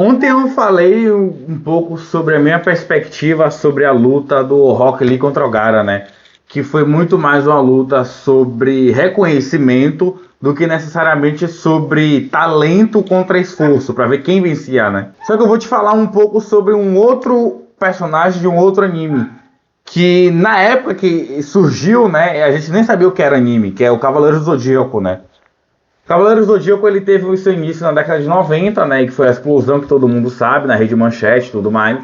Ontem eu falei um pouco sobre a minha perspectiva sobre a luta do Rock Lee contra o Gaara, né? Que foi muito mais uma luta sobre reconhecimento do que necessariamente sobre talento contra esforço, para ver quem vencia, né? Só que eu vou te falar um pouco sobre um outro personagem de um outro anime, que na época que surgiu, né, a gente nem sabia o que era anime, que é o Cavaleiro do Zodíaco, né? Cavaleiros do Zodíaco ele teve o seu início na década de 90, né, que foi a explosão que todo mundo sabe, na Rede Manchete e tudo mais.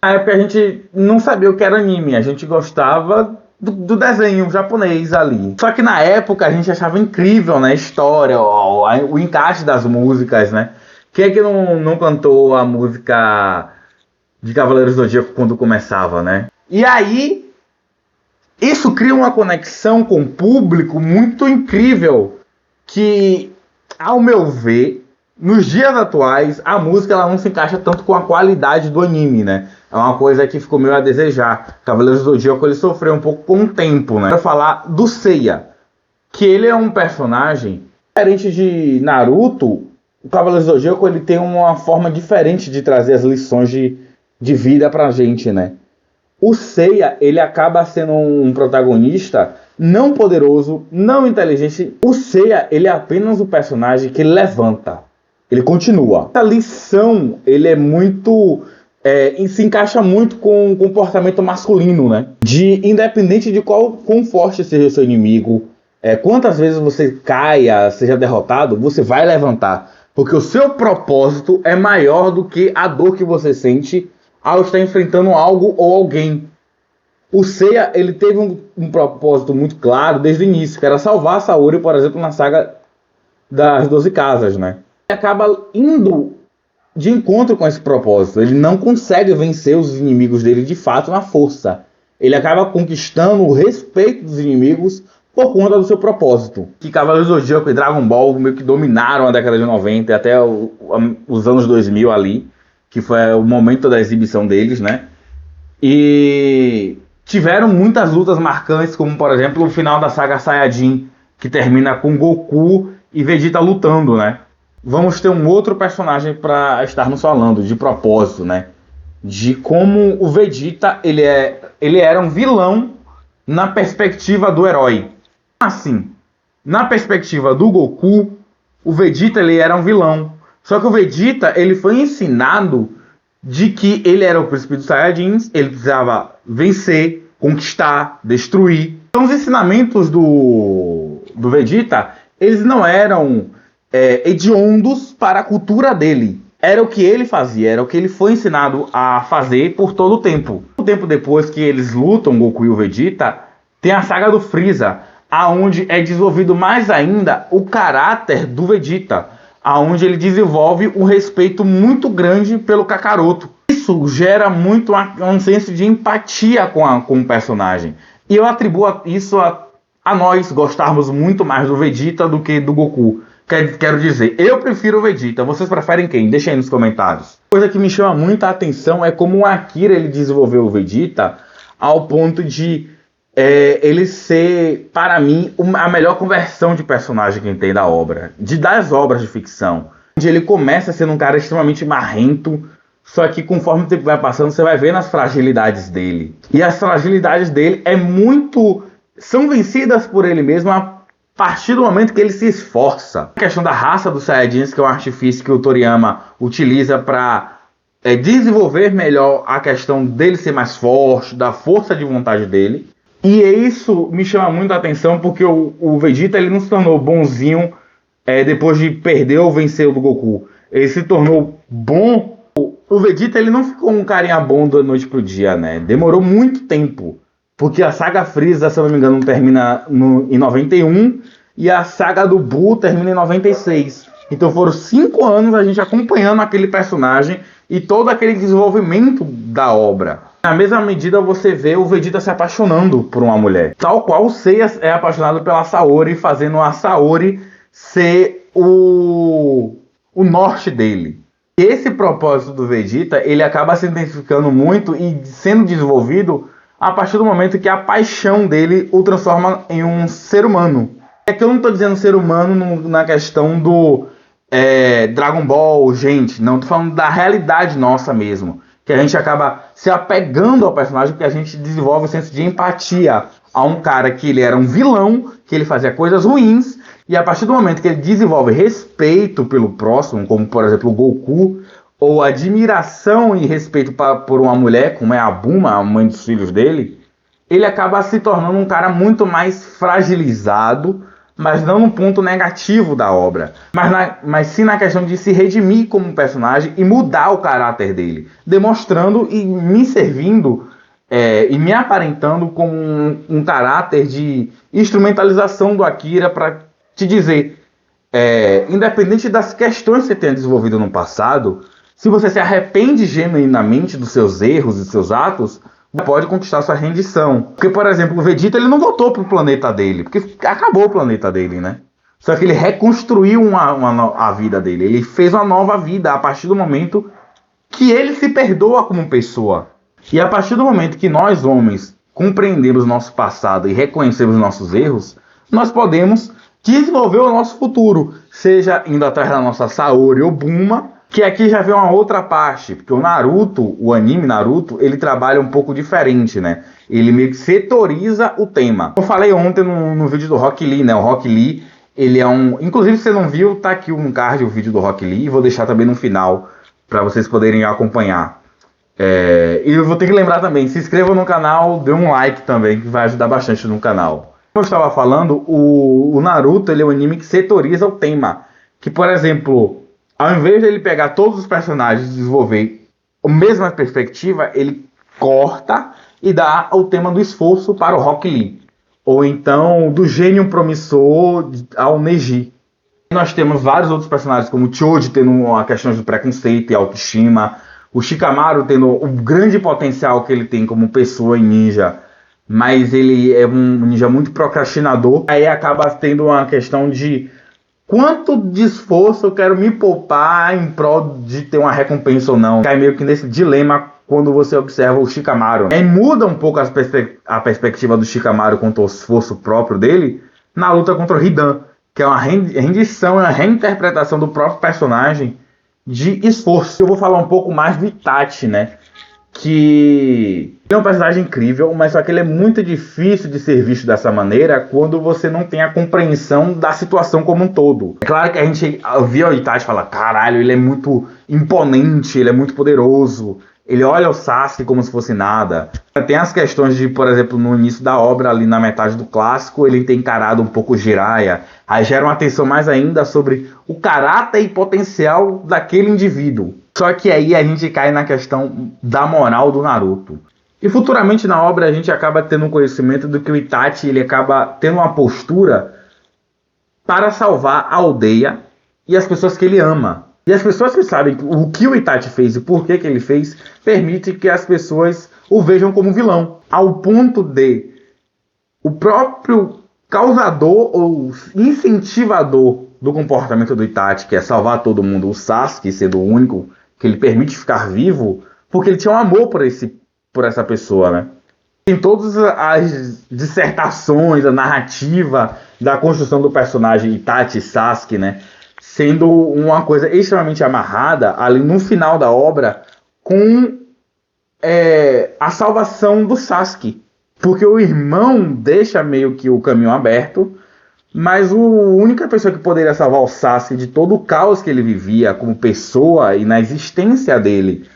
Na época a gente não sabia o que era anime, a gente gostava do desenho japonês ali. Só que na época a gente achava incrível, né, a história, o encaixe das músicas, né. Quem é que não cantou a música de Cavaleiros do Zodíaco quando começava, né? E aí, isso cria uma conexão com o público muito incrível, que, ao meu ver, nos dias atuais, a música ela não se encaixa tanto com a qualidade do anime, né? É uma coisa que ficou meio a desejar. Cavaleiros do Zodíaco ele sofreu um pouco com o tempo, né? Para falar do Seiya, que ele é um personagem diferente de Naruto. O Cavaleiros do Zodíaco ele tem uma forma diferente de trazer as lições de vida pra gente, né? O Seiya, ele acaba sendo um protagonista não poderoso, não inteligente. O Seiya, ele é apenas o personagem que ele levanta. Ele continua. A lição, ele é muito... e se encaixa muito com o comportamento masculino, né? Independente de quão forte seja o seu inimigo, quantas vezes você caia, seja derrotado, você vai levantar. Porque o seu propósito é maior do que a dor que você sente ao estar enfrentando algo ou alguém. O Seiya, ele teve um propósito muito claro desde o início, que era salvar a Saori, por exemplo, na saga das 12 Casas, né? Ele acaba indo de encontro com esse propósito. Ele não consegue vencer os inimigos dele de fato na força. Ele acaba conquistando o respeito dos inimigos por conta do seu propósito. Que Cavaleiros do Zodíaco e Dragon Ball meio que dominaram a década de 90 até os anos 2000 ali, que foi o momento da exibição deles, né? E tiveram muitas lutas marcantes, como por exemplo o final da saga Saiyajin, que termina com Goku e Vegeta lutando, né? Vamos ter um outro personagem para estarmos falando, de propósito, né? De como o Vegeta, ele era um vilão na perspectiva do herói. Assim, na perspectiva do Goku, o Vegeta ele era um vilão. Só que o Vegeta ele foi ensinado de que ele era o príncipe dos Saiyajins, ele precisava vencer, conquistar, destruir. Então os ensinamentos do Vegeta, eles não eram hediondos para a cultura dele. Era o que ele fazia, era o que ele foi ensinado a fazer por todo o tempo. Um tempo depois que eles lutam, Goku e o Vegeta, tem a saga do Freeza, aonde é desenvolvido mais ainda o caráter do Vegeta, aonde ele desenvolve um respeito muito grande pelo Kakaroto. Isso gera muito um senso de empatia com o personagem. E eu atribuo isso a nós gostarmos muito mais do Vegeta do que do Goku. Quero dizer, eu prefiro o Vegeta. Vocês preferem quem? Deixem aí nos comentários. Coisa que me chama muita atenção é como o Akira ele desenvolveu o Vegeta ao ponto de ele ser, para mim, a melhor conversão de personagem que tem da obra. Das obras de ficção. Onde ele começa sendo um cara extremamente marrento, só que conforme o tempo vai passando, você vai vendo as fragilidades dele. E as fragilidades dele são vencidas por ele mesmo a partir do momento que ele se esforça. A questão da raça dos Saiyajins, que é um artifício que o Toriyama utiliza para desenvolver melhor a questão dele ser mais forte, da força de vontade dele. E isso me chama muito a atenção porque o Vegeta ele não se tornou bonzinho depois de perder ou vencer o do Goku. Ele se tornou bom. O Vegeta ele não ficou um carinha bom da noite pro dia, né? Demorou muito tempo. Porque a saga Freeza, se eu não me engano, termina em 91 e a saga do Buu termina em 96. Então foram 5 anos a gente acompanhando aquele personagem e todo aquele desenvolvimento da obra. Na mesma medida você vê o Vegeta se apaixonando por uma mulher. Tal qual o Seiya é apaixonado pela Saori, fazendo a Saori ser o norte dele. Esse propósito do Vegeta, ele acaba se identificando muito e sendo desenvolvido a partir do momento que a paixão dele o transforma em um ser humano. É que eu não estou dizendo ser humano na questão Dragon Ball, gente, não tô falando da realidade nossa mesmo, que a gente acaba se apegando ao personagem porque a gente desenvolve o senso de empatia a um cara que ele era um vilão, que ele fazia coisas ruins, e a partir do momento que ele desenvolve respeito pelo próximo, como por exemplo o Goku, ou admiração e respeito por uma mulher, como é a Bulma, a mãe dos filhos dele, ele acaba se tornando um cara muito mais fragilizado, mas não no ponto negativo da obra, mas sim na questão de se redimir como personagem e mudar o caráter dele, demonstrando e me servindo e me aparentando como um caráter de instrumentalização do Akira para te dizer, independente das questões que você tenha desenvolvido no passado, se você se arrepende genuinamente dos seus erros e dos seus atos, pode conquistar sua rendição. Porque, por exemplo, o Vegeta ele não voltou pro planeta dele, porque acabou o planeta dele, né? Só que ele reconstruiu a vida dele. Ele fez uma nova vida a partir do momento que ele se perdoa como pessoa. E a partir do momento que nós, homens, compreendemos nosso passado e reconhecemos nossos erros, nós podemos desenvolver o nosso futuro, seja indo atrás da nossa Saori ou Bulma, que aqui já vem uma outra parte, porque o Naruto, o anime Naruto, ele trabalha um pouco diferente, né? Ele meio que setoriza o tema. Eu falei ontem no vídeo do Rock Lee, né? O Rock Lee, ele é um... Inclusive, se você não viu, tá aqui um card, o vídeo do Rock Lee, e vou deixar também no final, para vocês poderem acompanhar. E eu vou ter que lembrar também, se inscreva no canal, dê um like também, que vai ajudar bastante no canal. Como eu estava falando, o Naruto, ele é um anime que setoriza o tema. Que, por exemplo... Ao invés de ele pegar todos os personagens e desenvolver a mesma perspectiva, ele corta e dá o tema do esforço para o Rock Lee. Ou então, do gênio promissor ao Neji. Nós temos vários outros personagens, como o Choji tendo a questão do preconceito e autoestima. O Shikamaru tendo o grande potencial que ele tem como pessoa e ninja. Mas ele é um ninja muito procrastinador. Aí acaba tendo uma questão de... Quanto de esforço eu quero me poupar em prol de ter uma recompensa ou não? Cai meio que nesse dilema quando você observa o Shikamaru. Aí muda um pouco a perspectiva do Shikamaru quanto ao esforço próprio dele na luta contra o Hidan, que é uma rendição, uma reinterpretação do próprio personagem de esforço. Eu vou falar um pouco mais do Itachi, né? Que é um personagem incrível, mas só que ele é muito difícil de ser visto dessa maneira quando você não tem a compreensão da situação como um todo. É claro que a gente via o Itachi e fala, caralho, ele é muito imponente, ele é muito poderoso, ele olha o Sasuke como se fosse nada. Tem as questões de, por exemplo, no início da obra, ali na metade do clássico, ele tem encarado um pouco o Jiraiya, aí gera uma atenção mais ainda sobre o caráter e potencial daquele indivíduo. Só que aí a gente cai na questão da moral do Naruto. E futuramente na obra a gente acaba tendo um conhecimento do que o Itachi ele acaba tendo uma postura para salvar a aldeia e as pessoas que ele ama. E as pessoas que sabem o que o Itachi fez e por que ele fez, permite que as pessoas o vejam como vilão. Ao ponto de o próprio causador ou incentivador do comportamento do Itachi, que é salvar todo mundo, o Sasuke sendo o único que ele permite ficar vivo, porque ele tinha um amor por essa pessoa, né? Em todas as dissertações, a narrativa da construção do personagem Itachi e Sasuke, né? Sendo uma coisa extremamente amarrada ali no final da obra com a salvação do Sasuke. Porque o irmão deixa meio que o caminho aberto, mas a única pessoa que poderia salvar o Sasuke de todo o caos que ele vivia como pessoa e na existência dele,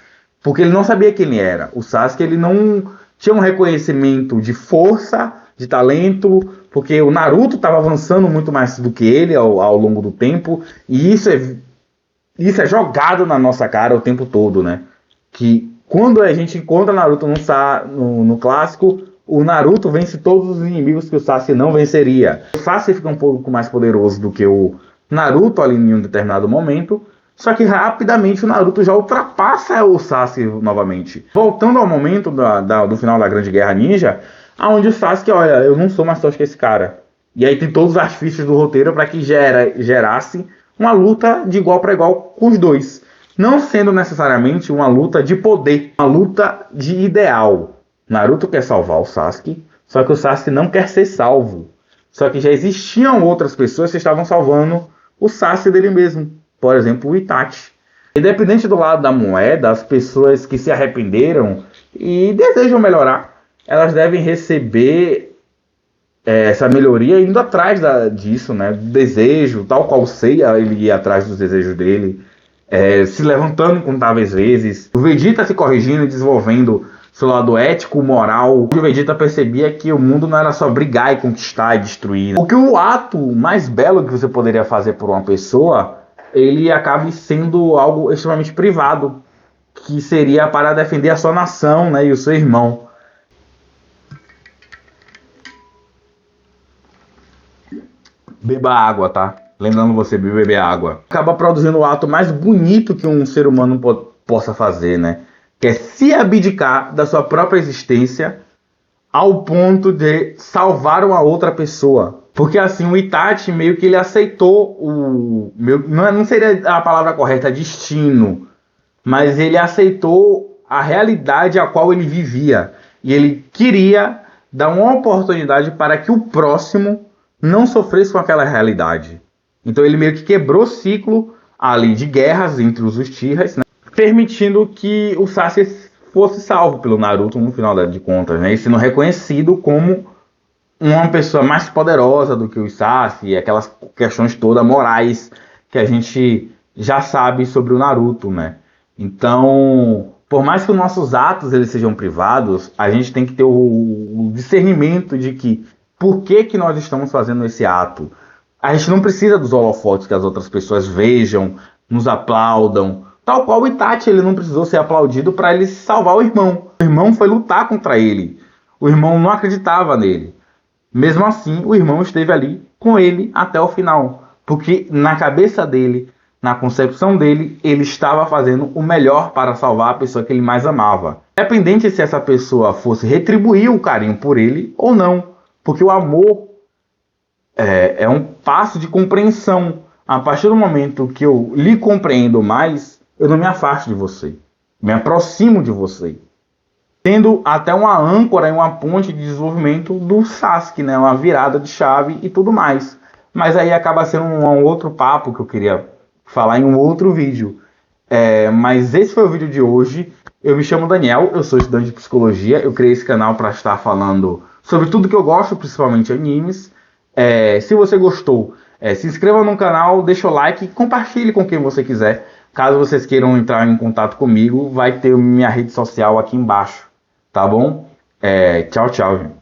porque ele não sabia quem ele era. O Sasuke ele não tinha um reconhecimento de força, de talento, porque o Naruto estava avançando muito mais do que ele ao longo do tempo, e isso é jogado na nossa cara o tempo todo, né? Que quando a gente encontra Naruto no clássico, o Naruto vence todos os inimigos que o Sasuke não venceria. O Sasuke fica um pouco mais poderoso do que o Naruto ali em um determinado momento, só que rapidamente o Naruto já ultrapassa o Sasuke novamente. Voltando ao momento do final da Grande Guerra Ninja, onde o Sasuke, olha, eu não sou mais forte que esse cara. E aí tem todos os artifícios do roteiro para que gerasse uma luta de igual para igual com os dois. Não sendo necessariamente uma luta de poder, uma luta de ideal. Naruto quer salvar o Sasuke, só que o Sasuke não quer ser salvo. Só que já existiam outras pessoas que estavam salvando o Sasuke dele mesmo. por exemplo, o Itachi. Independente do lado da moeda, as pessoas que se arrependeram e desejam melhorar, elas devem receber essa melhoria indo atrás disso, né? Do desejo, tal qual Seiya, ele ia atrás dos desejos dele, se levantando incontáveis vezes. O Vegeta se corrigindo e desenvolvendo seu lado ético, moral. O Vegeta percebia que o mundo não era só brigar e conquistar e destruir. Porque o ato mais belo que você poderia fazer por uma pessoa, ele acabe sendo algo extremamente privado, que seria para defender a sua nação, né, e o seu irmão. Beba água, tá? Lembrando você de beber água. Acaba produzindo o ato mais bonito que um ser humano possa fazer, né? Que é se abdicar da sua própria existência ao ponto de salvar uma outra pessoa. Porque assim, o Itachi meio que ele aceitou não seria a palavra correta, destino, mas ele aceitou a realidade a qual ele vivia. E ele queria dar uma oportunidade para que o próximo não sofresse com aquela realidade. Então ele meio que quebrou o ciclo ali de guerras entre os Uchihas, né? Permitindo que o Sasuke fosse salvo pelo Naruto no final de contas, né? E sendo reconhecido como uma pessoa mais poderosa do que o Sasuke, aquelas questões todas morais que a gente já sabe sobre o Naruto, né? Então, por mais que os nossos atos eles sejam privados, a gente tem que ter o discernimento de que por que nós estamos fazendo esse ato. A gente não precisa dos holofotes que as outras pessoas vejam, nos aplaudam. Tal qual o Itachi, ele não precisou ser aplaudido para ele salvar o irmão. O irmão foi lutar contra ele. O irmão não acreditava nele. Mesmo assim, o irmão esteve ali com ele até o final. Porque na cabeça dele, na concepção dele, ele estava fazendo o melhor para salvar a pessoa que ele mais amava. Independente se essa pessoa fosse retribuir o carinho por ele ou não. Porque o amor é um passo de compreensão. A partir do momento que eu lhe compreendo mais, eu não me afasto de você. Me aproximo de você. Tendo até uma âncora e uma ponte de desenvolvimento do Sasuke, né? Uma virada de chave e tudo mais. Mas aí acaba sendo um outro papo que eu queria falar em um outro vídeo. Mas esse foi o vídeo de hoje. Eu me chamo Daniel, eu sou estudante de psicologia. Eu criei esse canal para estar falando sobre tudo que eu gosto, principalmente animes. Se você gostou, se inscreva no canal, deixa o like e compartilhe com quem você quiser. Caso vocês queiram entrar em contato comigo, vai ter minha rede social aqui embaixo, tá bom? Tchau, tchau, gente.